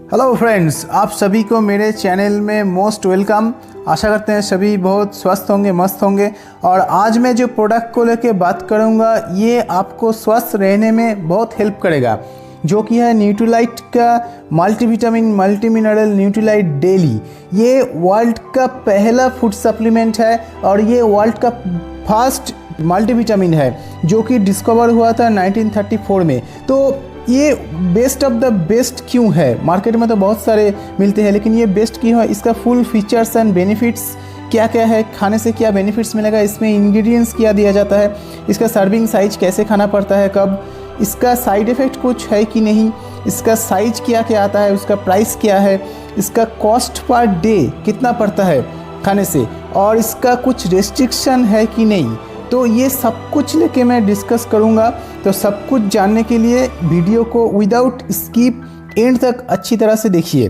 Hello friends, आप सभी को मेरे चैनल में मोस्ट वेलकम। आशा करते हैं सभी बहुत स्वस्थ होंगे, मस्त होंगे। और आज मैं जो प्रोडक्ट को लेके बात करूंगा ये आपको स्वस्थ रहने में बहुत हेल्प करेगा, जो कि है न्यूट्रीलाइट का multivitamin multi mineral Nutrilite daily. ये वर्ल्ड का पहला फूड सप्लीमेंट है और ये वर्ल्ड का फर्स्ट मल्टीविटामिन है जो कि डिस्कवर हुआ था 1934 में। तो ये बेस्ट ऑफ द बेस्ट क्यों है? मार्केट में तो बहुत सारे मिलते हैं, लेकिन ये बेस्ट क्यों है? इसका फुल फीचर्स एंड बेनिफिट्स क्या क्या है, खाने से क्या बेनिफिट्स मिलेगा, इसमें इंग्रेडिएंट्स क्या दिया जाता है, इसका सर्विंग साइज कैसे खाना पड़ता है, कब, इसका साइड इफ़ेक्ट कुछ है कि नहीं, इसका साइज क्या क्या आता है, उसका प्राइस क्या है, इसका कॉस्ट पर डे कितना पड़ता है खाने से, और इसका कुछ रेस्ट्रिक्शन है कि नहीं। तो ये सब कुछ लेके मैं डिस्कस करूँगा। तो सब कुछ जानने के लिए वीडियो को विदाउट स्किप एंड तक अच्छी तरह से देखिए।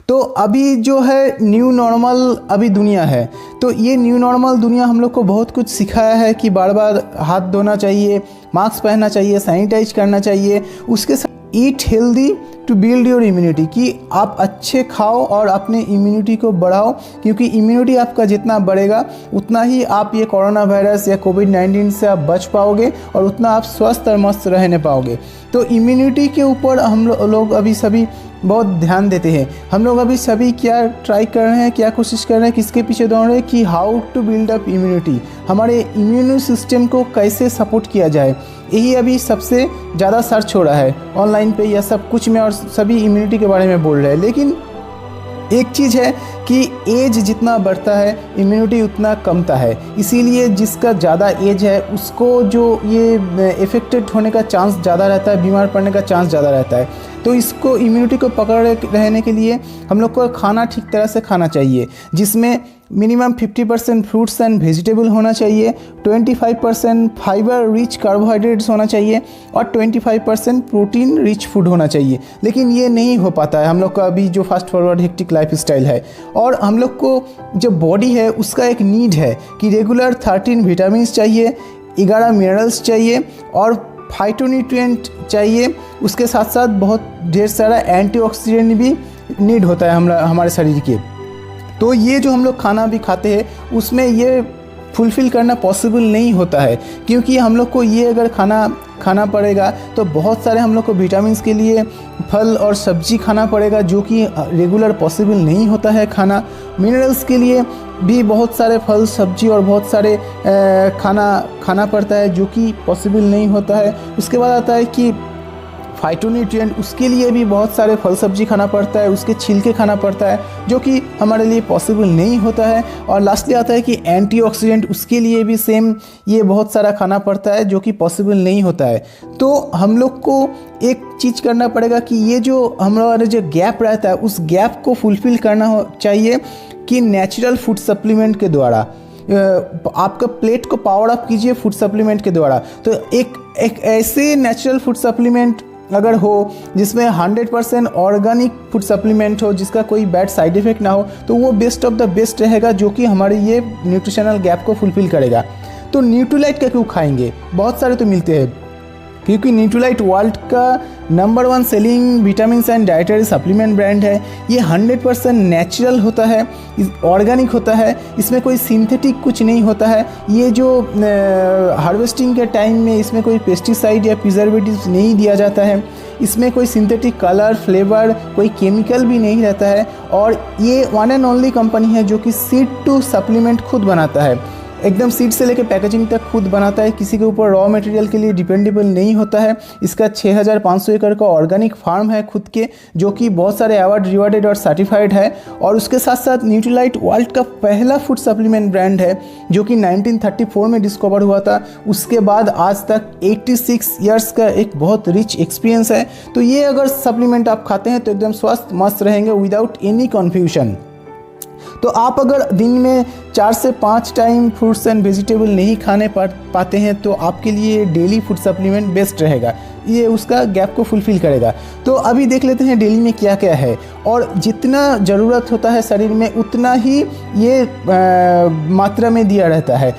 तो अभी जो है न्यू नॉर्मल अभी दुनिया है, तो ये न्यू नॉर्मल दुनिया हम लोग को बहुत कुछ सिखाया है कि बार बार हाथ धोना चाहिए, मास्क पहनना चाहिए, सैनिटाइज करना चाहिए, उसके साथ eat healthy to build your immunity, कि आप अच्छे खाओ और अपने इम्यूनिटी को बढ़ाओ, क्योंकि इम्यूनिटी आपका जितना बढ़ेगा उतना ही आप ये कोरोना वायरस या कोविड-19 से आप बच पाओगे और उतना आप स्वस्थ और मस्त रहने पाओगे। तो इम्यूनिटी के ऊपर हम लोग अभी सभी बहुत ध्यान देते हैं। हम लोग अभी सभी क्या ट्राई कर रहे हैं, क्या कोशिश कर रहे हैं, किसके पीछे दौड़ रहे हैं कि how to build up immunity, हमारे इम्यून सिस्टम को कैसे सपोर्ट किया जाए। यही अभी सबसे ज़्यादा सर्च हो रहा है ऑनलाइन पे या सब कुछ में, और सभी इम्यूनिटी के बारे में बोल रहे हैं। लेकिन एक चीज़ है कि एज जितना बढ़ता है इम्यूनिटी उतना कमता है, इसीलिए जिसका ज़्यादा एज है उसको जो ये इफ़ेक्टेड होने का चांस ज़्यादा रहता है, बीमार पड़ने का चांस ज़्यादा रहता है। तो इसको इम्यूनिटी को पकड़ रहने के लिए हम लोग को खाना ठीक तरह से खाना चाहिए, जिसमें मिनिमम 50% फ्रूट्स एंड वेजिटेबल होना चाहिए, 25% फाइबर रिच कार्बोहाइड्रेट्स होना चाहिए और 25% प्रोटीन रिच फूड होना चाहिए। लेकिन ये नहीं हो पाता है हम लोग का अभी जो fast forward hectic life style है। और हम लोग को जो बॉडी है उसका एक नीड है कि रेगुलर 13 विटामिन चाहिए, 11 मिनरल्स चाहिए और फाइटोन्यूट्रिएंट चाहिए। उसके साथ साथ बहुत ढेर सारा एंटीऑक्सीडेंट भी नीड होता है हमारे शरीर के। तो ये जो हम लोग खाना भी खाते हैं उसमें ये फुलफ़िल करना पॉसिबल नहीं होता है, क्योंकि हम लोग को ये अगर खाना पड़ेगा तो बहुत सारे हम लोग को विटामिन्स के लिए फल और सब्जी खाना पड़ेगा, जो कि रेगुलर पॉसिबल नहीं होता है खाना। मिनरल्स के लिए भी बहुत सारे फल सब्जी और बहुत सारे खाना पड़ता है, जो कि पॉसिबल नहीं होता है। उसके बाद आता है कि फाइटोन्यूट्रिएंट, उसके लिए भी बहुत सारे फल सब्जी खाना पड़ता है, उसके छिलके खाना पड़ता है, जो कि हमारे लिए पॉसिबल नहीं होता है। और लास्टली आता है कि एंटीऑक्सीडेंट, उसके लिए भी सेम ये बहुत सारा खाना पड़ता है, जो कि पॉसिबल नहीं होता है। तो हम लोग को एक चीज़ करना पड़ेगा कि ये जो हमारा जो गैप रहता है उस गैप को फुलफ़िल करना चाहिए कि नेचुरल फूड सप्लीमेंट के द्वारा आपका प्लेट को पावर अप कीजिए फूड सप्लीमेंट के द्वारा। तो एक ऐसे नेचुरल फूड सप्लीमेंट अगर हो जिसमें 100% ऑर्गेनिक फूड सप्लीमेंट हो, जिसका कोई बैड साइड इफ़ेक्ट ना हो, तो वो बेस्ट ऑफ द बेस्ट रहेगा, जो कि हमारे ये न्यूट्रिशनल गैप को फुलफ़िल करेगा। तो न्यूट्रीलाइट का क्यों खाएंगे? बहुत सारे तो मिलते हैं, क्योंकि न्यूट्रीलाइट वर्ल्ड का number 1 selling vitamin and dietary supplement brand है। ये 100% नेचुरल होता है, ऑर्गेनिक होता है, इसमें कोई सिंथेटिक कुछ नहीं होता है। ये जो हार्वेस्टिंग के टाइम में इसमें कोई पेस्टिसाइड या प्रिजर्वेटिव्स नहीं दिया जाता है, इसमें कोई सिंथेटिक कलर फ्लेवर कोई केमिकल भी नहीं रहता है। और ये वन एंड ओनली कंपनी है जो कि सीड टू सप्लीमेंट खुद बनाता है, एकदम सीड से लेकर पैकेजिंग तक खुद बनाता है, किसी के ऊपर रॉ मटेरियल के लिए डिपेंडेबल नहीं होता है। इसका 6500 एकड़ का ऑर्गेनिक फार्म है खुद के, जो कि बहुत सारे अवार्ड रिवार्डेड और सर्टिफाइड है। और उसके साथ साथ न्यूट्रीलाइट वर्ल्ड का पहला फूड सप्लीमेंट ब्रांड है, जो कि 1934 में डिस्कवर हुआ था। उसके बाद आज तक 86 ईयर्स का एक बहुत रिच एक्सपीरियंस है। तो ये अगर सप्लीमेंट आप खाते हैं तो एकदम स्वस्थ मस्त रहेंगे विदाउट एनी कन्फ्यूजन। तो आप अगर दिन में 4 से 5 टाइम फ्रूट्स एंड वेजिटेबल नहीं खाने पाते हैं तो आपके लिए डेली फूड सप्लीमेंट बेस्ट रहेगा। ये उसका गैप को फुलफ़िल करेगा। तो अभी देख लेते हैं डेली में क्या क्या है, और जितना ज़रूरत होता है शरीर में उतना ही ये मात्रा में दिया रहता है।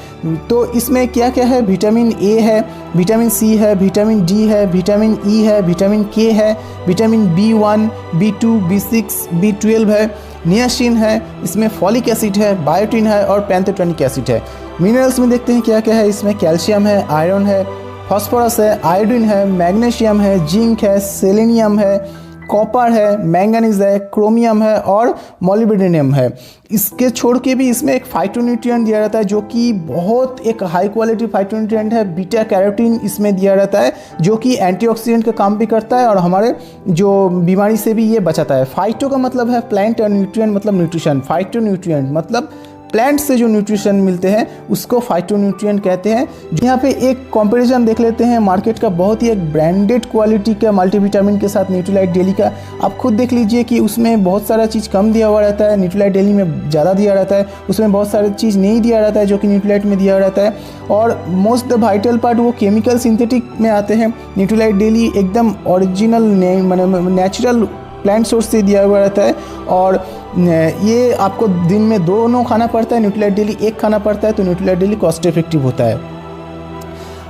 तो इसमें क्या क्या है, विटामिन ए है, विटामिन सी है, विटामिन डी है, विटामिन ई है, विटामिन के है, vitamin B1, B2, B6, B12 है, नियासिन है, इसमें फॉलिक एसिड है, बायोटिन है और पैंथोटेनिक एसिड है। मिनरल्स में देखते हैं क्या क्या है, इसमें कैल्शियम है, आयरन है, फास्फोरस है, आयोडीन है, मैग्नीशियम है, जिंक है, सेलेनियम है, कॉपर है, मैंगनीज है, क्रोमियम है और मोलिब्डेनम है। इसके छोड़ के भी इसमें एक फाइटोन्यूट्रिएंट दिया रहता है जो कि बहुत एक हाई क्वालिटी फाइटोन्यूट्रिएंट है, बीटा कैरोटीन इसमें दिया रहता है जो कि एंटीऑक्सीडेंट का काम भी करता है और हमारे जो बीमारी से भी ये बचाता है। फाइटो का मतलब है प्लांट और न्यूट्रिएंट मतलब न्यूट्रिशन, फाइटोन्यूट्रिएंट मतलब प्लांट से जो न्यूट्रिशन मिलते हैं उसको फाइटोन्यूट्रिएंट कहते हैं। यहाँ पे एक कंपैरिजन देख लेते हैं मार्केट का, बहुत ही एक ब्रांडेड क्वालिटी का मल्टीविटामिन के साथ न्यूट्रीलाइट डेली का। आप खुद देख लीजिए कि उसमें बहुत सारा चीज़ कम दिया हुआ रहता है, न्यूट्रीलाइट डेली में ज़्यादा दिया रहता है, उसमें बहुत सारी चीज़ नहीं दिया रहता है जो कि न्यूट्रीलाइट में दिया रहता है। और मोस्ट द वाइटल पार्ट वो केमिकल सिंथेटिक में आते हैं। न्यूट्रीलाइट डेली एकदम ओरिजिनल नेचुरल प्लांट सोर्स से दिया हुआ रहता है और ये आपको दिन में दोनों खाना पड़ता है, न्यूट्रीलाइट डेली एक खाना पड़ता है, तो न्यूट्रीलाइट डेली कॉस्ट इफेक्टिव होता है।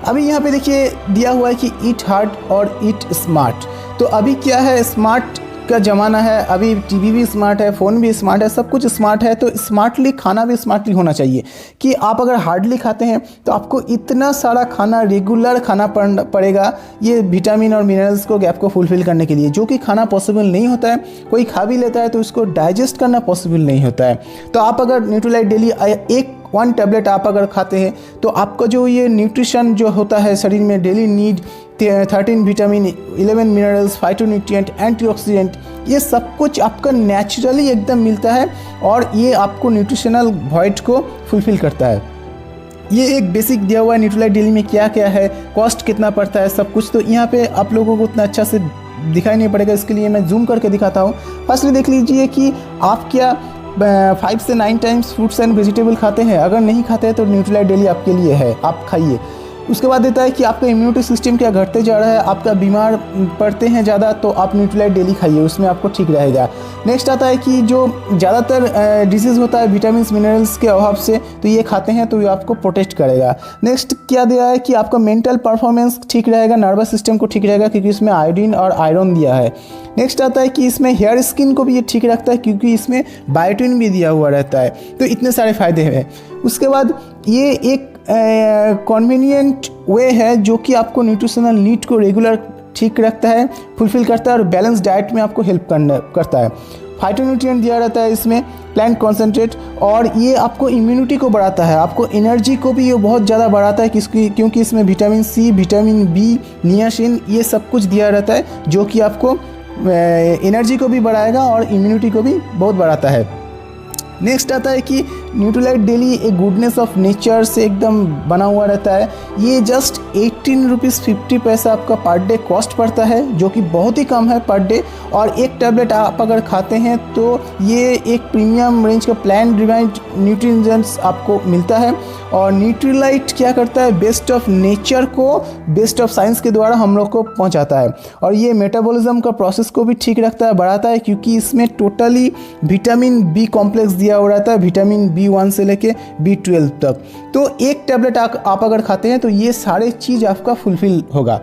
अभी यहाँ पे देखिए दिया हुआ है कि ईट हार्ट और ईट स्मार्ट। तो अभी क्या है, स्मार्ट का ज़माना है, अभी टीवी भी स्मार्ट है, फ़ोन भी स्मार्ट है, सब कुछ स्मार्ट है। तो स्मार्टली खाना भी स्मार्टली होना चाहिए कि आप अगर हार्डली खाते हैं तो आपको इतना सारा खाना रेगुलर खाना पड़ेगा ये विटामिन और मिनरल्स को गैप को फुलफ़िल करने के लिए, जो कि खाना पॉसिबल नहीं होता है। कोई खा भी लेता है तो उसको डाइजेस्ट करना पॉसिबल नहीं होता है। तो आप अगर न्यूट्रीलाइट डेली एक 1 टैबलेट आप अगर खाते हैं तो आपका जो ये न्यूट्रिशन जो होता है शरीर में daily need 13 vitamin, 11 minerals, phytonutrient, antioxidant, ये सब कुछ आपका नेचुरली एकदम मिलता है और ये आपको न्यूट्रिशनल वॉइड को फुलफ़िल करता है। ये एक बेसिक दिया हुआ है न्यूट्रीलाइट डेली में क्या क्या है, कॉस्ट कितना पड़ता है, सब कुछ। तो यहाँ पे आप लोगों को उतना अच्छा से दिखाई नहीं पड़ेगा, इसके लिए मैं जूम करके दिखाता हूँ। फर्स्टली देख लीजिए कि आप क्या 5 से 9 टाइम्स फ्रूट्स एंड वेजिटेबल खाते हैं। अगर नहीं खाते हैं तो न्यूट्रीलाइट डेली आपके लिए है, आप खाइए। उसके बाद देता है कि आपका इम्यूनिटी सिस्टम क्या घटते जा रहा है, आपका बीमार पड़ते हैं ज़्यादा तो आप न्यूट्रीलाइट डेली खाइए, उसमें आपको ठीक रहेगा। नेक्स्ट आता है कि जो ज़्यादातर डिजीज़ होता है विटामिन मिनरल्स के अभाव से, तो ये खाते हैं तो ये आपको प्रोटेक्ट करेगा। नेक्स्ट क्या दिया है कि आपका मेंटल परफॉर्मेंस ठीक रहेगा, नर्वस सिस्टम को ठीक रहेगा क्योंकि इसमें आयोडीन और आयरन दिया है। नेक्स्ट आता है कि इसमें हेयर स्किन को भी ये ठीक रखता है क्योंकि इसमें बायोटिन भी दिया हुआ रहता है। तो इतने सारे फ़ायदे हैं। उसके बाद ये एक कन्वीनियंट वे है जो कि आपको न्यूट्रिशनल नीड को रेगुलर ठीक रखता है, फुलफ़िल करता है और बैलेंस डाइट में आपको हेल्प करता है। फाइटोन्यूट्रिएंट दिया रहता है इसमें, प्लांट कॉन्सेंट्रेट, और ये आपको इम्यूनिटी को बढ़ाता है, आपको एनर्जी को भी ये बहुत ज़्यादा बढ़ाता है क्योंकि इसमें vitamin C, vitamin B, niacin ये सब कुछ दिया रहता है जो कि आपको एनर्जी को भी बढ़ाएगा और इम्यूनिटी को भी बहुत बढ़ाता है। नेक्स्ट आता है कि न्यूट्रीलाइट डेली एक गुडनेस ऑफ नेचर से एकदम बना हुआ रहता है। ये जस्ट 18 रुपीज़ 50 पैसा आपका पर डे कॉस्ट पड़ता है, जो कि बहुत ही कम है पर डे। और एक टैबलेट आप अगर खाते हैं तो ये एक प्रीमियम रेंज का प्लांट ड्रिवेंड न्यूट्रिएंट्स आपको मिलता है। और न्यूट्रीलाइट क्या करता है, बेस्ट ऑफ नेचर को बेस्ट ऑफ साइंस के द्वारा हम लोग को पहुंचाता है और ये मेटाबॉलिज्म का प्रोसेस को भी ठीक रखता है, बढ़ाता है, क्योंकि इसमें टोटली विटामिन बी कॉम्प्लेक्स दिया हुआ रहता है, विटामिन B1 से लेके B12 तक। तो एक टैबलेट आप अगर खाते हैं तो ये सारे चीज़ आपका फुलफिल होगा।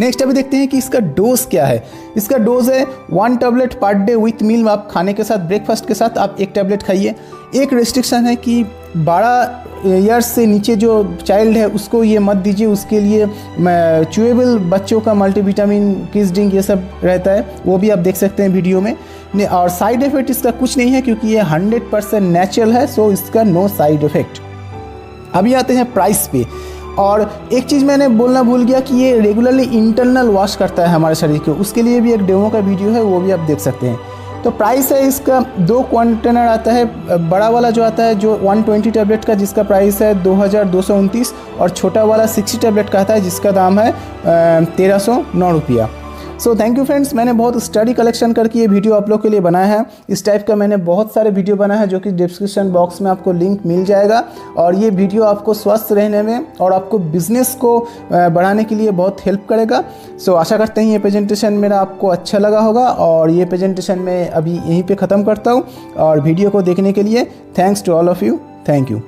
नेक्स्ट अभी देखते हैं कि इसका डोज क्या है। इसका डोज है 1 टैबलेट पर डे विथ मील। आप खाने के साथ, ब्रेकफास्ट के साथ आप 1 टैबलेट खाइए। एक रेस्ट्रिक्शन है कि 12 ईयर्स से नीचे जो चाइल्ड है उसको ये मत दीजिए, उसके लिए च्यूएबल बच्चों का मल्टीविटामिन किड्स ड्रिंक ये सब रहता है, वो भी आप देख सकते हैं वीडियो में। और साइड इफ़ेक्ट इसका कुछ नहीं है क्योंकि ये 100% नेचुरल है, सो इसका नो साइड इफ़ेक्ट। अभी आते हैं प्राइस पे। और एक चीज़ मैंने बोलना भूल गया कि ये रेगुलरली इंटरनल वॉश करता है हमारे शरीर को, उसके लिए भी एक डेमो का वीडियो है, वो भी आप देख सकते हैं। तो प्राइस है इसका 2 कंटेनर आता है, बड़ा वाला जो आता है जो 120 टैबलेट का, जिसका प्राइस है 2229, और छोटा वाला 60 टैबलेट का आता है जिसका दाम है 1309 रुपया। सो थैंक यू फ्रेंड्स, मैंने बहुत स्टडी कलेक्शन करके ये वीडियो आप लोग के लिए बनाया है। इस टाइप का मैंने बहुत सारे वीडियो बनाया है जो कि डिस्क्रिप्शन बॉक्स में आपको लिंक मिल जाएगा। और ये वीडियो आपको स्वस्थ रहने में और आपको बिजनेस को बढ़ाने के लिए बहुत हेल्प करेगा। सो आशा करते हैं ये प्रेजेंटेशन मेरा आपको अच्छा लगा होगा। और ये प्रेजेंटेशन मैं अभी यहीं पे ख़त्म करता हूँ। और वीडियो को देखने के लिए thanks to all of you. Thank you.